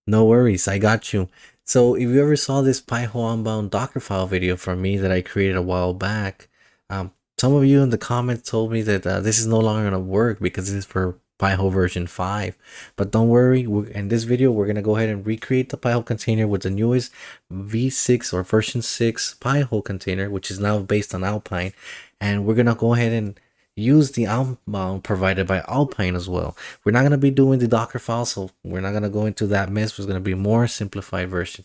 No worries, I got you. So if you ever saw this pihole unbound Docker file video from me that I created a while back, some of you in the comments told me that this is no longer gonna work because this is for Pi-hole version 5. But don't worry, in this video we're gonna go ahead and recreate the Pi-hole container with the newest v6 or version 6 Pi-hole container, which is now based on Alpine, and we're gonna go ahead and use the unbound provided by Alpine as well. We're not going to be doing the Docker file, so we're not going to go into that mess. It's going to be a more simplified version.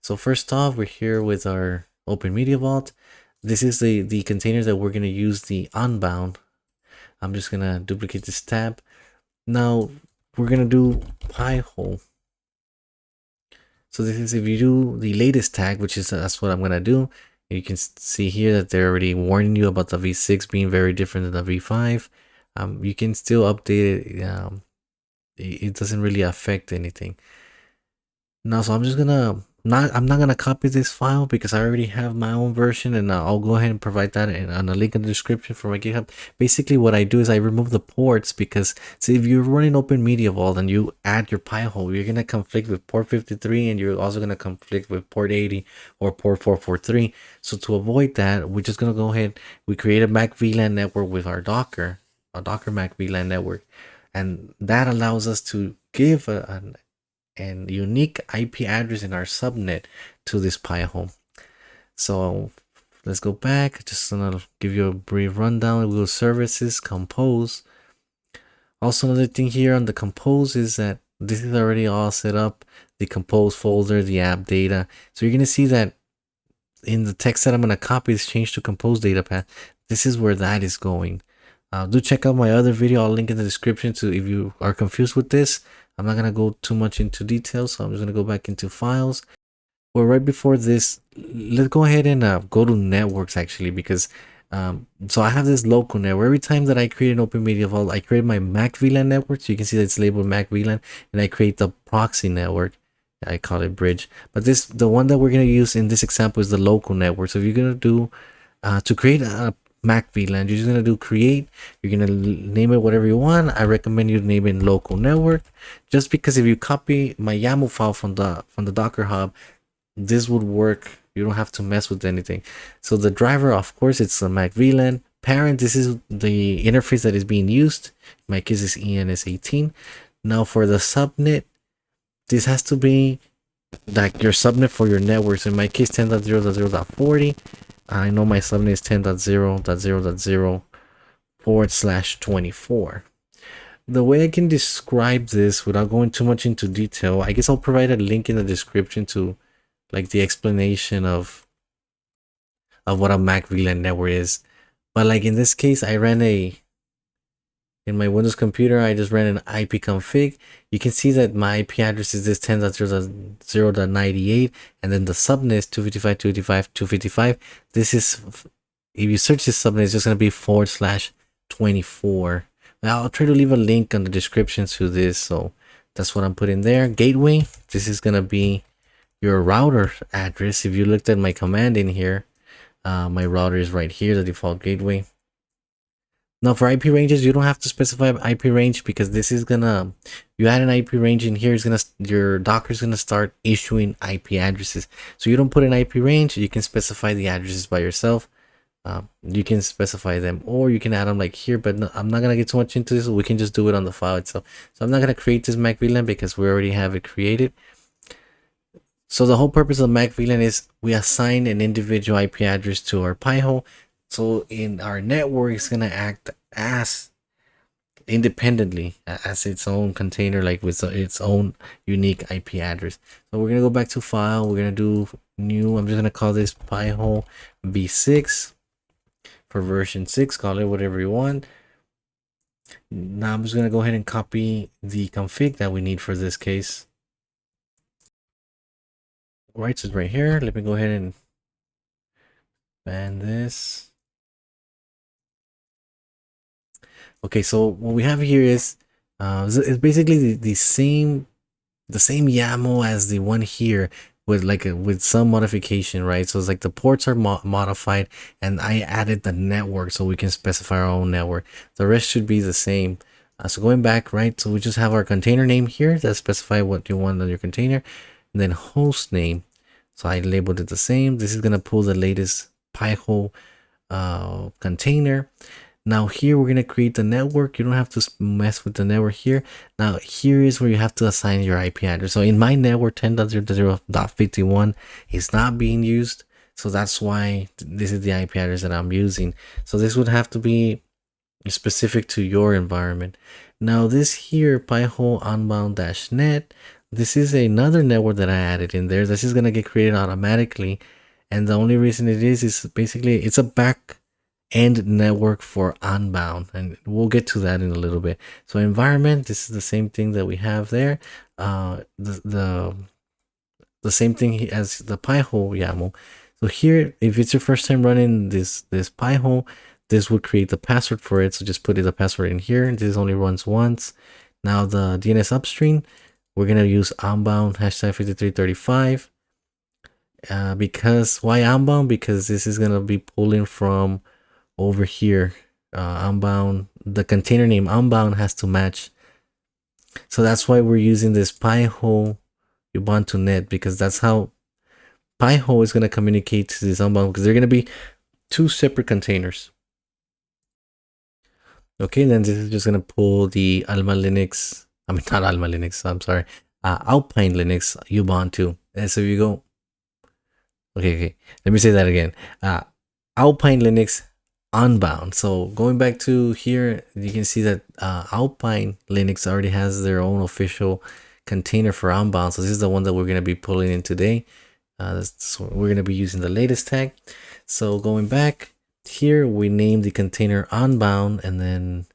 So first off, we're here with our openmediavault. This is the container that we're going to use the unbound. I'm just going to duplicate this tab. Now we're going to do pihole. So this is if you do the latest tag, which is that's what I'm going to do. You can see here that they're already warning you about the v6 being very different than the v5. You can still update it. It doesn't really affect anything. Now, so I'm just gonna I'm not gonna copy this file because I already have my own version, and I'll go ahead and provide that on a link in the description for my GitHub. Basically, what I do is I remove the ports because see, if you're running openmediavault and you add your Pi-hole, you're gonna conflict with port 53, and you're also gonna conflict with port 80 or port 443. So to avoid that, we're just gonna go ahead. We create a macvlan network with our Docker, a Docker macvlan network, and that allows us to give an unique IP address in our subnet to this Pi-hole. So let's go back. Just gonna give you a brief rundown. Google services, compose. Also, another thing here on the compose is that this is already all set up. The compose folder, the app data. So you're gonna see that in the text that I'm gonna copy is changed to compose data path. This is where that is going. Do check out my other video. I'll link in the description to if you are confused with this. I'm not going to go too much into details, so I'm just going to go back into files. Well, right before this, let's go ahead and go to networks actually, because so I have this local network. Every time that I create an openmediavault, I create my macvlan network. So you can see that it's labeled macvlan, and I create the proxy network. I call it bridge, but the one that we're going to use in this example is the local network. So if you're going to do to create a macvlan, you're just gonna do create. You're gonna name it whatever you want. I recommend you name it local network, just because if you copy my YAML file from the Docker Hub, this would work. You don't have to mess with anything. So the driver, of course, it's a macvlan parent. This is the interface that is being used. In my case is ENS18. Now for the subnet, this has to be like your subnet for your network. So in my case, 10.0.0.40. I know my subnet is 10.0.0.0/24. The way I can describe this without going too much into detail, I guess I'll provide a link in the description to like the explanation of what a macvlan network is. But like in this case, I ran in my Windows computer, I just ran an ipconfig. You can see that my IP address is this 10.0.0.98, and then the subnet is 255.255.255. This is, if you search this subnet, it's just going to be /24. Now I'll try to leave a link on the description to this, so that's what I'm putting there. Gateway, this is going to be your router address. If you looked at my command in here, my router is right here, the default gateway. Now for IP ranges, you don't have to specify IP range because this is gonna, you add an IP range in here, your Docker is gonna start issuing IP addresses. So you don't put an IP range, you can specify the addresses by yourself. You can specify them, or you can add them like here, but no, I'm not gonna get too much into this. We can just do it on the file itself. So I'm not gonna create this macvlan because we already have it created. So the whole purpose of macvlan is we assign an individual IP address to our Pi-hole. So in our network, it's gonna act as independently as its own container, like with its own unique IP address. So we're gonna go back to file. We're gonna do new. I'm just gonna call this Pi-hole v6 for version 6. Call it whatever you want. Now I'm just gonna go ahead and copy the config that we need for this case. Right, so it's right here. Let me go ahead and ban this. Okay, so what we have here is it's basically the same YAML as the one here with with some modification, right? So it's like the ports are modified, and I added the network so we can specify our own network. The rest should be the same. So going back, right? So we just have our container name here that specify what you want on your container, and then host name. So I labeled it the same. This is gonna pull the latest Pi-hole container. Now here we're gonna create the network. You don't have to mess with the network here. Now here is where you have to assign your IP address. So in my network 10.0.0.51 is not being used. So that's why this is the IP address that I'm using. So this would have to be specific to your environment. Now this here, Pi-hole unbound-net, this is another network that I added in there. This is gonna get created automatically. And the only reason it is basically it's a back end network for unbound, and we'll get to that in a little bit. So environment, this is the same thing that we have there. The same thing as the Pi-hole YAML. So here, if it's your first time running this Pi-hole, this will create the password for it. So just put the password in here. This only runs once. Now the DNS upstream, we're gonna use unbound #5335. Because why unbound? Because this is gonna be pulling from over here. Unbound, the container name unbound has to match. So that's why we're using this Pi-hole Ubuntu.net, because that's how Pi-hole is gonna communicate to this unbound, because they're gonna be two separate containers. Okay, then this is just gonna pull the Alma Linux. I mean, not Alma Linux. I'm sorry, Alpine Linux Ubuntu. And so you go. Okay. Let me say that again. Alpine Linux Unbound. So going back to here, you can see that Alpine Linux already has their own official container for Unbound. So this is the one that we're gonna be pulling in today. So we're gonna be using the latest tag. So going back. Here we name the container unbound, and then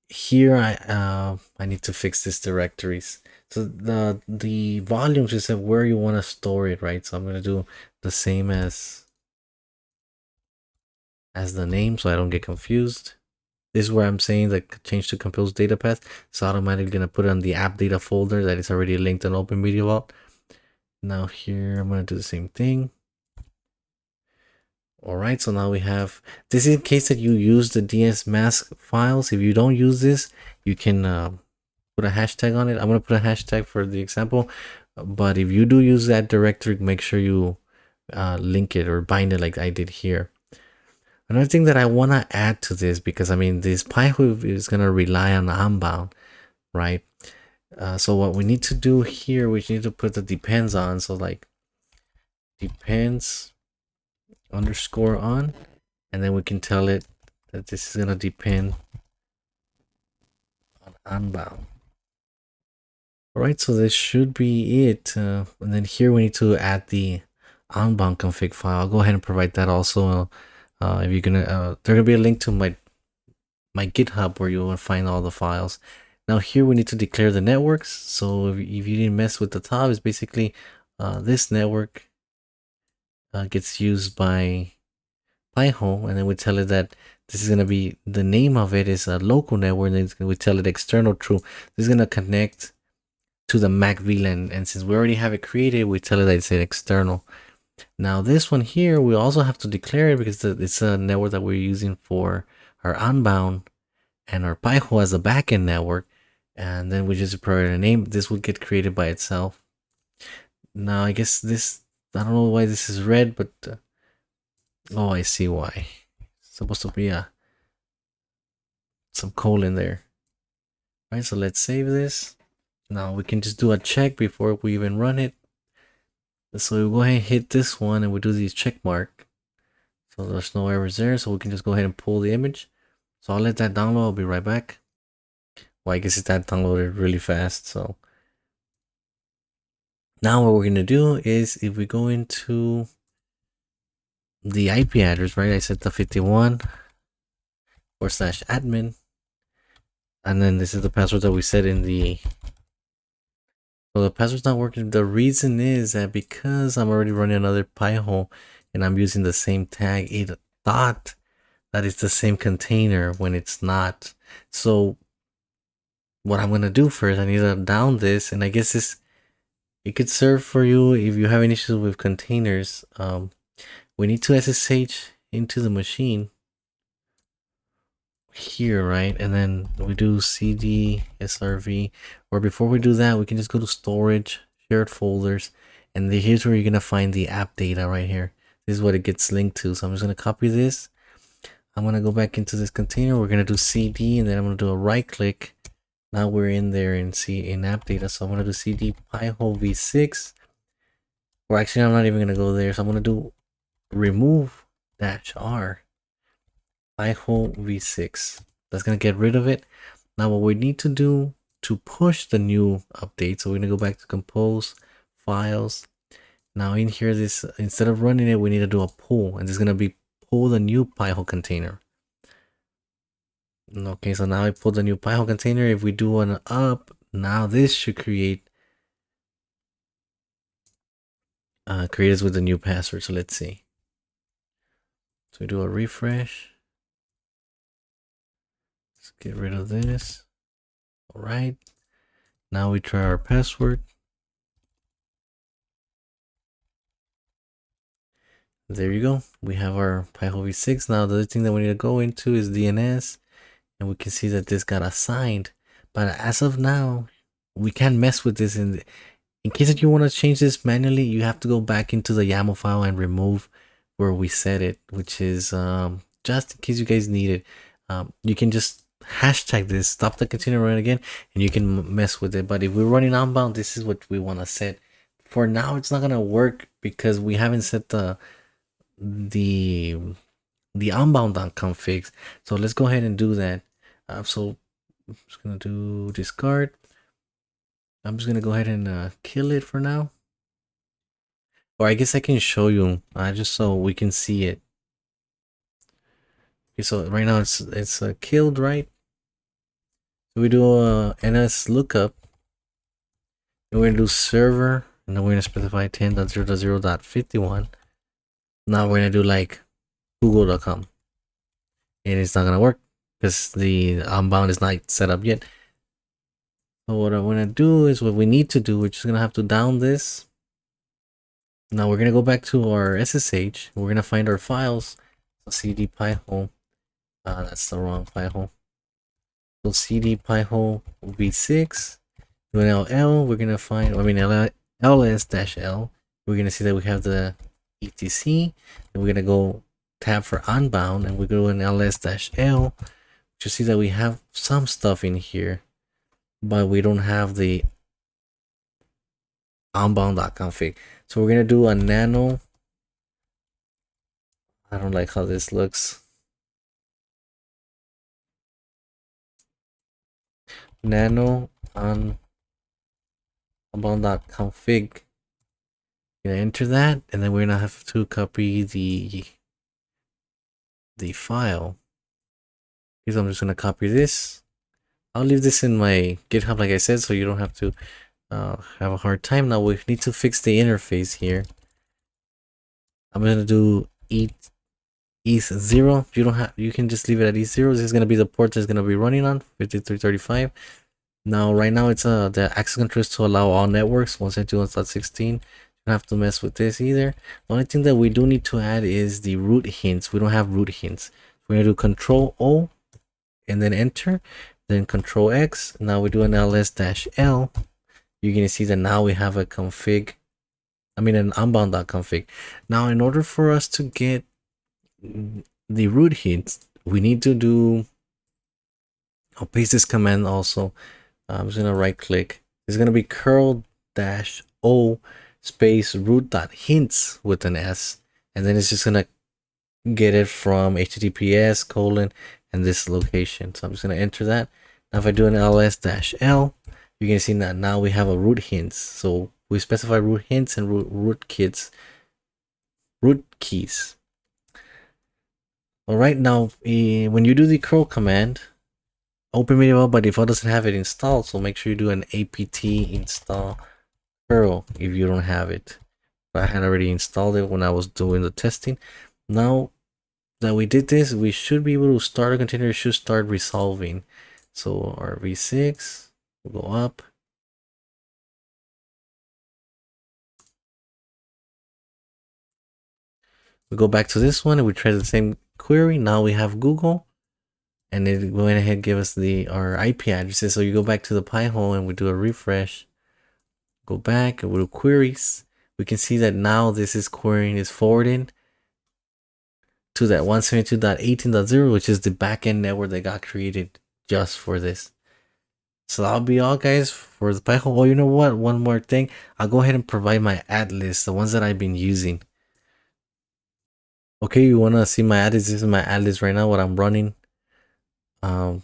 here I need to fix this directories. So the volumes just said where you want to store it, right? So I'm gonna do the same as the name, so I don't get confused. This is where I'm saying that change to compose data path. It's automatically gonna put it on the app data folder that is already linked on openmediavault. Now here I'm gonna do the same thing. All right, so now we have this in case that you use the dnsmasq files. If you don't use this, you can put a hashtag on it. I'm gonna put a hashtag for the example, but if you do use that directory, make sure you link it or bind it like I did here. Another thing that I want to add to this, because I mean this Pi-hole is gonna rely on unbound, right? So what we need to do here, we need to put the depends on. So like depends underscore on, and then we can tell it that this is gonna depend on unbound. All right, so this should be it. And then here we need to add the unbound config file. I'll go ahead and provide that also. If you're gonna, there's gonna be a link to my GitHub where you will find all the files. Now here we need to declare the networks. So if you didn't mess with the top, it's basically this network gets used by Pi-hole, and then we tell it that this is going to be the name of it is a local network, and then we tell it external true. This is going to connect to the macvlan, and since we already have it created, we tell it that it's an external. Now this one here, we also have to declare it because it's a network that we're using for our unbound and our Pi-hole as a backend network, and then we just provide a name. This will get created by itself. Now I guess this, I don't know why this is red, but oh, I see why. It's supposed to be some colon there. All right, so let's save this. Now we can just do a check before we even run it. So we'll go ahead and hit this one, and we do these check mark. So there's no errors there, so we can just go ahead and pull the image. So I'll let that download. I'll be right back. Well, I guess it's that downloaded really fast. So now what we're gonna do is, if we go into the IP address, right? I set the 51/admin, and then this is the password that we set in the. So the password's not working. The reason is that because I'm already running another Pi-hole and I'm using the same tag, it thought that it's the same container when it's not. So what I'm gonna do first, I need to down this, and I guess it could serve for you if you have any issues with containers. We need to SSH into the machine. here, right? And then we do cd srv, or before we do that, we can just go to storage, shared folders, and here's where you're gonna find the app data right here. This is what it gets linked to. So I'm just gonna copy this. I'm gonna go back into this container. We're gonna do cd, and then I'm gonna do a right click. Now we're in there and see in app data. So I'm gonna do cd pihole v6, or actually I'm not even gonna go there. So I'm gonna do remove -r pihole v6. That's gonna get rid of it. Now what we need to do to push the new update, so we're gonna go back to compose files. Now in here, this, instead of running it, we need to do a pull, and this is gonna be pull the new pihole container. Okay, so now I pulled the new pihole container. If we do an up, now this should create us with the new password. So let's see. So we do a refresh. Let's get rid of this. All right. Now we try our password. There you go. We have our pihole v6. Now the other thing that we need to go into is DNS, and we can see that this got assigned. But as of now, we can't mess with this. In case that you want to change this manually, you have to go back into the YAML file and remove where we set it, which is just in case you guys need it. You can just hashtag this, stop the container run again, and you can mess with it. But if we're running unbound, this is what we want to set. For now, it's not gonna work because we haven't set the unbound.conf. So let's go ahead and do that. So I'm just gonna do discard. I'm just gonna go ahead and kill it for now. Or I guess I can show you just so we can see it. Okay, so right now it's killed, right? So we do a NS lookup, and we're gonna do server, and then we're gonna specify 10.0.0.51. Now we're gonna do like google.com, and it's not gonna work because the unbound is not set up yet. So what I'm gonna do is, what we need to do, we're just gonna have to down this. Now we're gonna go back to our SSH. We're gonna find our files. So cd pihole. That's the wrong pihole. So cd pihole v6. Do an ll. We're gonna find, ls-l. We're gonna see that we have the etc. And we're gonna go tab for unbound, and we go in ls-l. You see that we have some stuff in here, but we don't have the unbound.config. So we're gonna do a nano. I don't like how this looks. Nano unbound.config. Gonna enter that, and then we're gonna have to copy the file. So I'm just gonna copy this. I'll leave this in my GitHub, like I said, so you don't have to have a hard time. Now we need to fix the interface here. I'm gonna do ETH0. You can just leave it at ETH0. This is gonna be the port that's gonna be running on 5335. Now right now it's the access control is to allow all networks 172.1.16. You don't have to mess with this either. The only thing that we do need to add is the root hints. We don't have root hints. We're gonna do Control O and then enter, then Control X. Now we do an ls-l. You're gonna see that now we have a config, an unbound.config. Now in order for us to get the root hints, we need to do, I'll paste this command also. I'm just gonna right click. It's gonna be curl-o space root.hints with an S, and then it's just gonna get it from https:// and this location. So I'm just gonna enter that. Now if I do an ls-l, you can see that now we have a root hints. So we specify root hints and root keys. All right, now when you do the curl command, openmediavault by default doesn't have it installed, so make sure you do an apt install curl if you don't have it. But I had already installed it when I was doing the testing. Now that we did this, we should be able to start a container. It should start resolving. So our v6 will go up. We go back to this one and we try the same query. Now we have Google. and it went ahead and give us our IP addresses. So you go back to the Pi-hole and we do a refresh. Go back and we'll do queries. We can see that now this is querying is forwarding to that 172.18.0, which is the backend network that got created just for this. So that'll be all, guys, for the Pi-hole. Oh, you know what? One more thing. I'll go ahead and provide my ad list, the ones that I've been using. Okay, you want to see my ad list? This is my ad list right now, what I'm running. You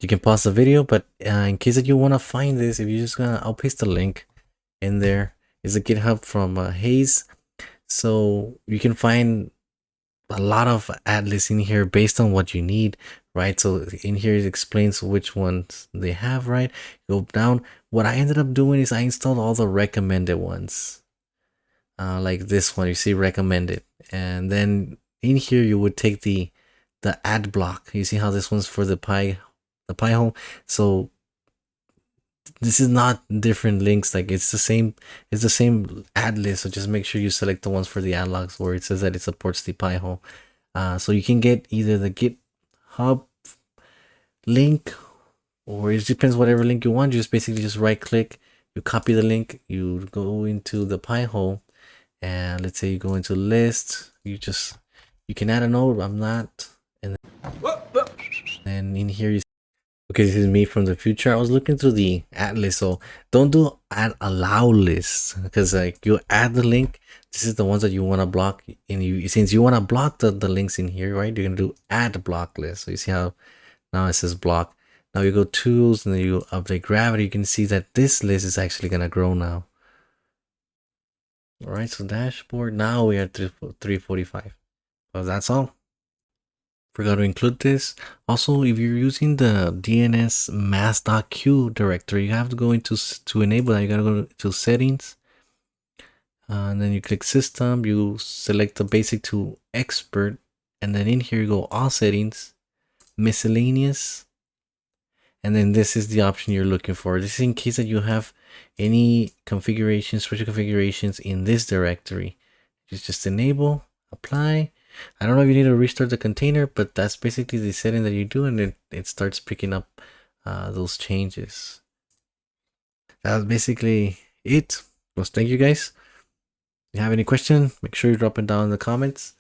can pause the video, but in case that you want to find this, if you just gonna, I'll paste the link in there. It's a GitHub from Hayes. So you can find a lot of ad lists in here based on what you need, right? So in here it explains which ones they have, right? Go down. What I ended up doing is I installed all the recommended ones, like this one. You see recommended, and then in here you would take the ad block. You see how this one's for the Pi-hole. So this is not different links, like it's the same ad list. So just make sure you select the ones for the ad blocks where it says that it supports the Pi-hole. So you can get either the GitHub link, or it depends whatever link you want. Just basically just right click, you copy the link, you go into the Pi-hole, and let's say you go into list, you can add a node. I'm not, and then in here you. Okay, this is me from the future. I was looking through the ad list, so don't do add allow list, because like you add the link, this is the ones that you want to block, and since you want to block the links in here, right, you're gonna do add block list. So you see how now it says block. Now you go tools and then you update gravity. You can see that this list is actually gonna grow now. All right, so dashboard, now we are at 345. So that's all. Forgot to include this. Also, if you're using the dnsmasq.d directory, you have to go into, to enable that, you gotta go to settings, and then you click system, you select the basic to expert, and then in here you go all settings, miscellaneous, and then this is the option you're looking for. This is in case that you have any configurations, special configurations in this directory. Just enable, apply. I don't know if you need to restart the container, but that's basically the setting that you do, and it starts picking up those changes. That's basically it. Well, thank you guys. If you have any question, make sure you drop it down in the comments.